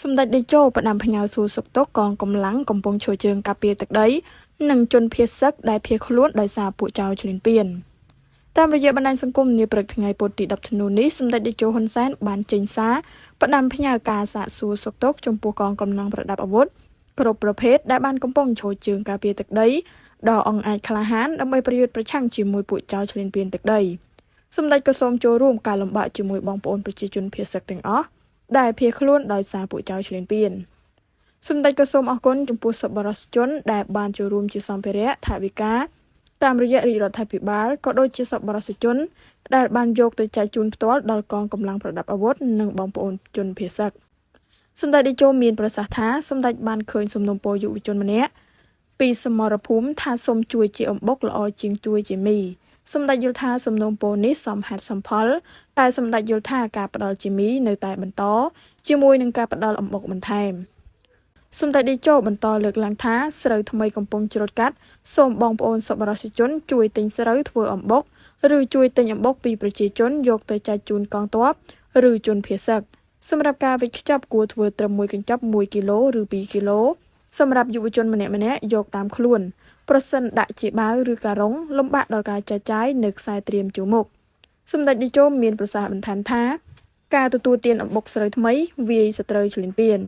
សម្ដេចតេជោផ្ដាំផ្ញើសួរសុខទុក្ខកងកម្លាំងកំពុងឈរជើងការពារទឹកដីនិងជនភៀសសឹកដែលភៀសខ្លួនដោយសារពួកចៅឈ្លានពានតាមរយៈបណ្ដាញសង្គមនាព្រឹកថ្ងៃពុធទី10ធ្នូនេះសម្ដេចតេជោហ៊ុនសែនបានចេញសារផ្ដាំផ្ញើការសាកសួរសុខទុក្ខចំពោះកងកម្លាំងប្រដាប់អាវុធគ្រប់ប្រភេទដែលបានកំពុងឈរជើងការពារទឹកដីដ៏អង្អាចក្លាហានដើម្បីប្រយុទ្ធប្រឆាំងជាមួយពួកចៅឈ្លានពានទឹកដីសម្ដេចក៏សូមចូលរួមការលំបាកជាមួយបងប្អូនប្រជាជនភៀសសឹកទាំងអស់ដែលភៀសខ្លួនដោយសារពួកចៅឈ្លានពានសម្ដេចក៏សូមអរគុណចំពោះសប្បុរសជនដែលបានចូលរួមជាសម្ភារៈថវិកាតាមរយៈរាជរដ្ឋាភិបាលក៏ដូចជាសប្បុរសជនដែលបានយកទៅចែកជូនផ្ទាល់ដល់កងកម្លាំងប្រដាប់អាវុធនិងបងប្អូនជនភៀសសឹកសម្ដេចតេជោមានប្រសាសន៍ថាសម្ដេចបានឃើញសំណូមពរយុវជនម្នាក់ពីសមរភូមិថាសូមជួយជាអំបុកល្អជាងជួយជាមីសម្ដេចយល់ថាសំណូមពរនេះសមហេតុសមផលតែសម្ដេចយល់ថាការផ្ដល់ជាមីនៅតែបន្តជាមួយនឹងការផ្ដល់អំបុកបន្ថែមសម្ដេចតេជោបន្តលើកឡើងថាស្រូវថ្មីកំពុងច្រូតកាត់សូមបងប្អូនសប្បុរសជនជួយទិញស្រូវធ្វើអំបុកឬជួយទិញអំបុកពីប្រជាជនយកទៅចែកជូនកងទ័ពឬជនភៀសសឹកសម្រាប់ការវេចខ្ចប់គួរធ្វើត្រឹមមួយកញ្ចប់1គីឡូឬ2គីឡូសម្រាប់យុវជនម្នាក់ៗយកតាមខ្លួនប្រសិនដាក់ជាបាវឬការ៉ុងលំបាកដល់ការចែកចាយនៅខ្សែត្រៀមជួរមុខសម្ដេចតេជោមានប្រសាសន៍បន្ថែមថាការទទួលទានអំបុកស្រូវថ្មីវាយសត្រូវឈ្លានពាន